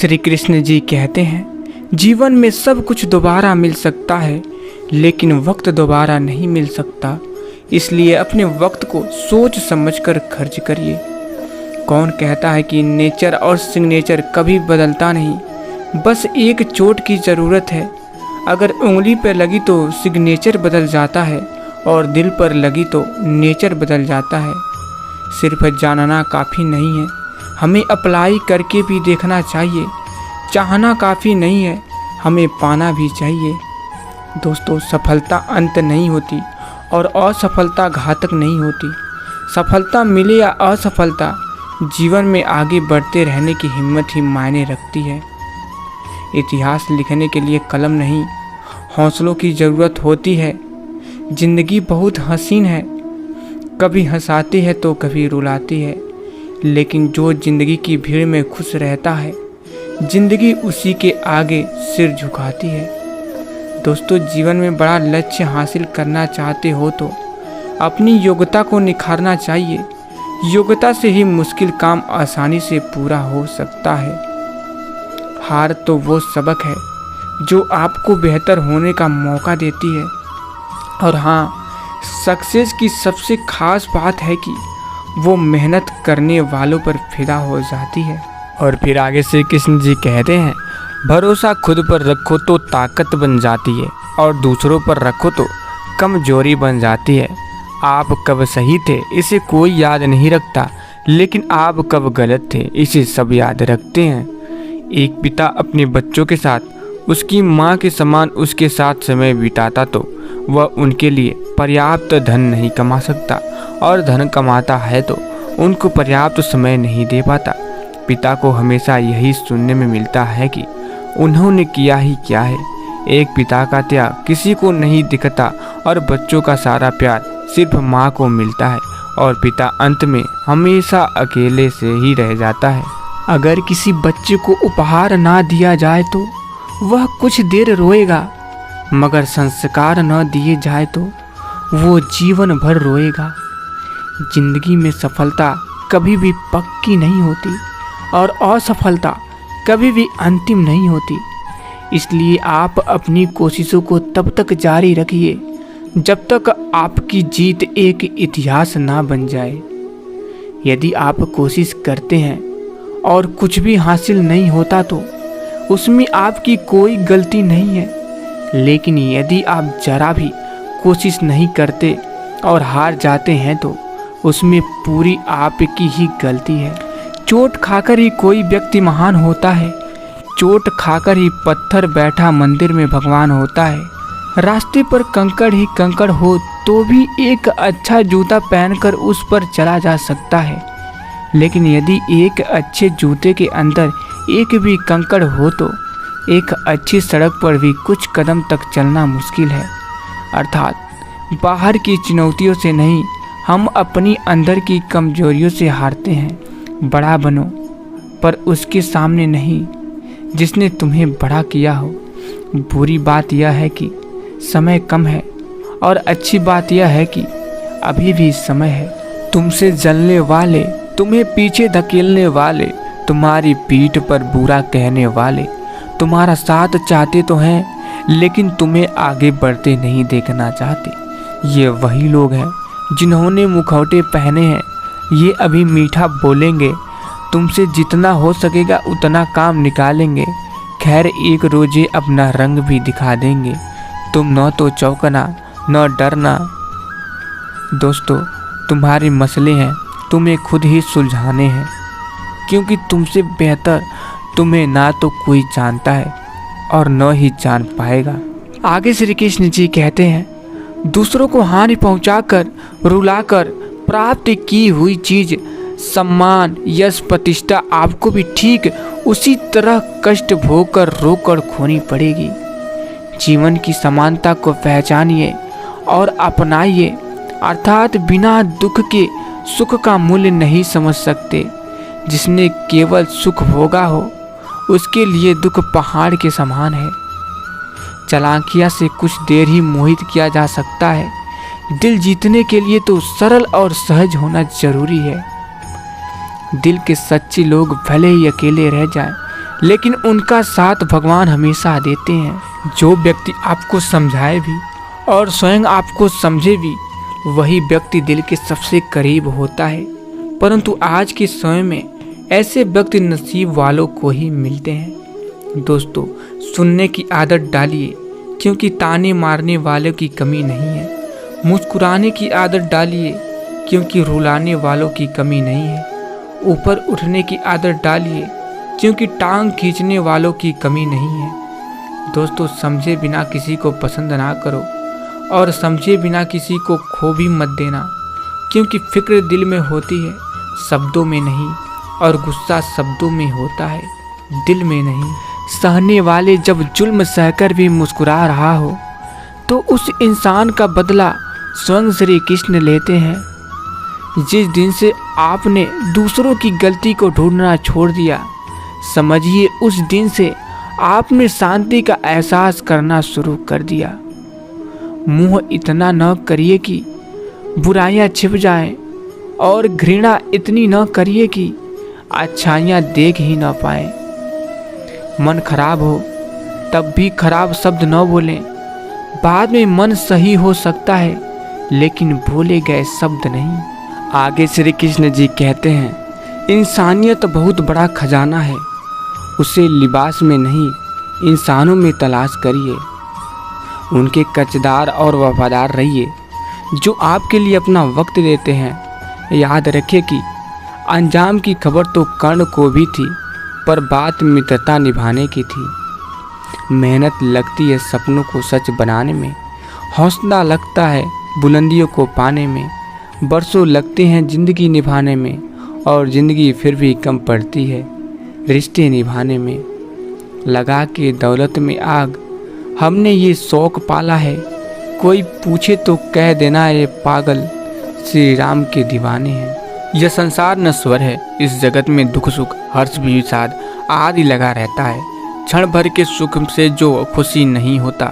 श्री कृष्ण जी कहते हैं, जीवन में सब कुछ दोबारा मिल सकता है, लेकिन वक्त दोबारा नहीं मिल सकता। इसलिए अपने वक्त को सोच समझकर खर्च करिए। कौन कहता है कि नेचर और सिग्नेचर कभी बदलता नहीं, बस एक चोट की ज़रूरत है। अगर उंगली पर लगी तो सिग्नेचर बदल जाता है और दिल पर लगी तो नेचर बदल जाता है। सिर्फ जानना काफ़ी नहीं है, हमें अप्लाई करके भी देखना चाहिए। चाहना काफ़ी नहीं है, हमें पाना भी चाहिए। दोस्तों, सफलता अंत नहीं होती और असफलता घातक नहीं होती। सफलता मिले या असफलता, जीवन में आगे बढ़ते रहने की हिम्मत ही मायने रखती है। इतिहास लिखने के लिए कलम नहीं, हौसलों की ज़रूरत होती है। ज़िंदगी बहुत हसीन है, कभी हंसाती है तो कभी रुलाती है, लेकिन जो ज़िंदगी की भीड़ में खुश रहता है, ज़िंदगी उसी के आगे सिर झुकाती है। दोस्तों, जीवन में बड़ा लक्ष्य हासिल करना चाहते हो तो अपनी योग्यता को निखारना चाहिए। योग्यता से ही मुश्किल काम आसानी से पूरा हो सकता है। हार तो वो सबक है जो आपको बेहतर होने का मौका देती है। और हाँ, सक्सेस की सबसे खास बात है कि वो मेहनत करने वालों पर फिदा हो जाती है। और फिर आगे श्री कृष्ण जी कहते हैं, भरोसा खुद पर रखो तो ताकत बन जाती है और दूसरों पर रखो तो कमजोरी बन जाती है। आप कब सही थे इसे कोई याद नहीं रखता, लेकिन आप कब गलत थे इसे सब याद रखते हैं। एक पिता अपने बच्चों के साथ उसकी माँ के समान उसके साथ समय बिताता तो वह उनके लिए पर्याप्त धन नहीं कमा सकता, और धन कमाता है तो उनको पर्याप्त समय नहीं दे पाता। पिता को हमेशा यही सुनने में मिलता है कि उन्होंने किया ही क्या है। एक पिता का त्याग किसी को नहीं दिखता और बच्चों का सारा प्यार सिर्फ माँ को मिलता है, और पिता अंत में हमेशा अकेले से ही रह जाता है। अगर किसी बच्चे को उपहार ना दिया जाए तो वह कुछ देर रोएगा, मगर संस्कार न दिए जाए तो वो जीवन भर रोएगा। जिंदगी में सफलता कभी भी पक्की नहीं होती और असफलता कभी भी अंतिम नहीं होती। इसलिए आप अपनी कोशिशों को तब तक जारी रखिए जब तक आपकी जीत एक इतिहास ना बन जाए। यदि आप कोशिश करते हैं और कुछ भी हासिल नहीं होता तो उसमें आपकी कोई गलती नहीं है, लेकिन यदि आप जरा भी कोशिश नहीं करते और हार जाते हैं तो उसमें पूरी आपकी ही गलती है। चोट खाकर ही कोई व्यक्ति महान होता है, चोट खाकर ही पत्थर बैठा मंदिर में भगवान होता है। रास्ते पर कंकड़ ही कंकड़ हो तो भी एक अच्छा जूता पहनकर उस पर चला जा सकता है, लेकिन यदि एक अच्छे जूते के अंदर एक भी कंकड़ हो तो एक अच्छी सड़क पर भी कुछ कदम तक चलना मुश्किल है। अर्थात बाहर की चुनौतियों से नहीं, हम अपनी अंदर की कमजोरियों से हारते हैं। बड़ा बनो, पर उसके सामने नहीं जिसने तुम्हें बड़ा किया हो। बुरी बात यह है कि समय कम है, और अच्छी बात यह है कि अभी भी समय है। तुमसे जलने वाले, तुम्हें पीछे धकेलने वाले, तुम्हारी पीठ पर बुरा कहने वाले तुम्हारा साथ चाहते तो हैं, लेकिन तुम्हें आगे बढ़ते नहीं देखना चाहते। ये वही लोग हैं जिन्होंने मुखौटे पहने हैं। ये अभी मीठा बोलेंगे, तुमसे जितना हो सकेगा उतना काम निकालेंगे। खैर, एक रोजे अपना रंग भी दिखा देंगे। तुम न तो चौंकना न डरना। दोस्तों, तुम्हारे मसले हैं, तुम्हें खुद ही सुलझाने हैं, क्योंकि तुमसे बेहतर तुम्हें ना तो कोई जानता है और न ही जान पाएगा। आगे श्री कृष्ण जी कहते हैं, दूसरों को हानि पहुंचाकर, रुलाकर प्राप्त की हुई चीज, सम्मान, यश, प्रतिष्ठा आपको भी ठीक उसी तरह कष्ट भोगकर रोकर खोनी पड़ेगी। जीवन की समानता को पहचानिए और अपनाइए, अर्थात बिना दुख के सुख का मूल्य नहीं समझ सकते। जिसने केवल सुख भोगा हो उसके लिए दुख पहाड़ के समान है। चालाकियाँ से कुछ देर ही मोहित किया जा सकता है, दिल जीतने के लिए तो सरल और सहज होना जरूरी है। दिल के सच्चे लोग भले ही अकेले रह जाएं, लेकिन उनका साथ भगवान हमेशा देते हैं। जो व्यक्ति आपको समझाए भी और स्वयं आपको समझे भी, वही व्यक्ति दिल के सबसे करीब होता है। परंतु आज के समय में ऐसे व्यक्ति नसीब वालों को ही मिलते हैं। दोस्तों, सुनने की आदत डालिए, क्योंकि ताने मारने वालों की कमी नहीं है। मुस्कुराने की आदत डालिए, क्योंकि रुलाने वालों की कमी नहीं है। ऊपर उठने की आदत डालिए, क्योंकि टांग खींचने वालों की कमी नहीं है। दोस्तों, समझे बिना किसी को पसंद ना करो और समझे बिना किसी को खो भी मत देना, क्योंकि फिक्र दिल में होती है, शब्दों में नहीं, और गुस्सा शब्दों में होता है, दिल में नहीं। सहने वाले जब जुल्म सहकर भी मुस्कुरा रहा हो, तो उस इंसान का बदला स्वयं श्री कृष्ण लेते हैं। जिस दिन से आपने दूसरों की गलती को ढूंढना छोड़ दिया, समझिए उस दिन से आपने शांति का एहसास करना शुरू कर दिया। मुंह इतना न करिए कि बुराइयां छिप जाएं, और घृणा इतनी न करिए कि अच्छाइयां देख ही न पाएं। मन खराब हो तब भी खराब शब्द न बोलें। बाद में मन सही हो सकता है, लेकिन बोले गए शब्द नहीं। आगे श्री कृष्ण जी कहते हैं, इंसानियत बहुत बड़ा खजाना है, उसे लिबास में नहीं इंसानों में तलाश करिए। उनके कर्जदार और वफादार रहिए जो आपके लिए अपना वक्त देते हैं। याद रखिए कि अंजाम की खबर तो कर्ण को भी थी, पर बात मित्रता निभाने की थी। मेहनत लगती है सपनों को सच बनाने में, हौसला लगता है बुलंदियों को पाने में। बरसों लगते हैं ज़िंदगी निभाने में, और ज़िंदगी फिर भी कम पड़ती है रिश्ते निभाने में। लगा के दौलत में आग हमने ये शौक पाला है, कोई पूछे तो कह देना ये पागल श्री राम के दीवाने हैं। यह संसार नश्वर है, इस जगत में दुख सुख हर्ष विषाद आदि लगा रहता है। क्षण भर के सुख से जो खुशी नहीं होता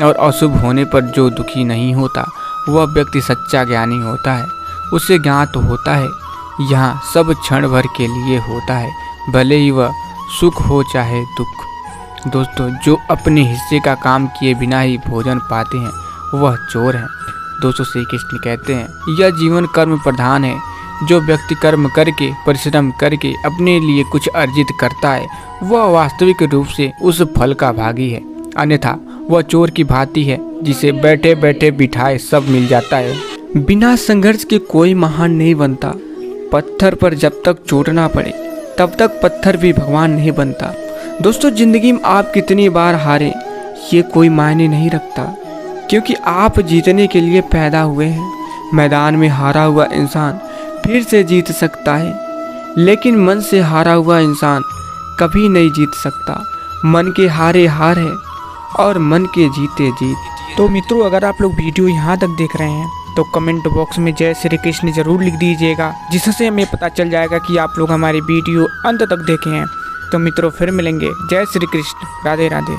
और अशुभ होने पर जो दुखी नहीं होता, वह व्यक्ति सच्चा ज्ञानी होता है। उसे ज्ञात होता है यहाँ सब क्षण भर के लिए होता है, भले ही वह सुख हो चाहे दुख। दोस्तों, जो अपने हिस्से का काम किए बिना ही भोजन पाते हैं, वह चोर हैं। दोस्तों, श्री कृष्ण कहते हैं, यह जीवन कर्म प्रधान है। जो व्यक्ति कर्म करके परिश्रम करके अपने लिए कुछ अर्जित करता है, वह वास्तविक रूप से उस फल का भागी है। अन्यथा वह चोर की भांति है, जिसे बैठे बैठे बिठाए सब मिल जाता है। बिना संघर्ष के कोई महान नहीं बनता। पत्थर पर जब तक चोट ना पड़े, तब तक पत्थर भी भगवान नहीं बनता। दोस्तों, जिंदगी में आप कितनी बार हारे, ये कोई मायने नहीं रखता, क्योंकि आप जीतने के लिए पैदा हुए हैं। मैदान में हारा हुआ इंसान फिर से जीत सकता है, लेकिन मन से हारा हुआ इंसान कभी नहीं जीत सकता। मन के हारे हार है और मन के जीते जीत। तो मित्रों, अगर आप लोग वीडियो यहाँ तक देख रहे हैं तो कमेंट बॉक्स में जय श्री कृष्ण जरूर लिख दीजिएगा, जिससे हमें पता चल जाएगा कि आप लोग हमारी वीडियो अंत तक देखे हैं। तो मित्रों, फिर मिलेंगे। जय श्री कृष्ण, राधे राधे।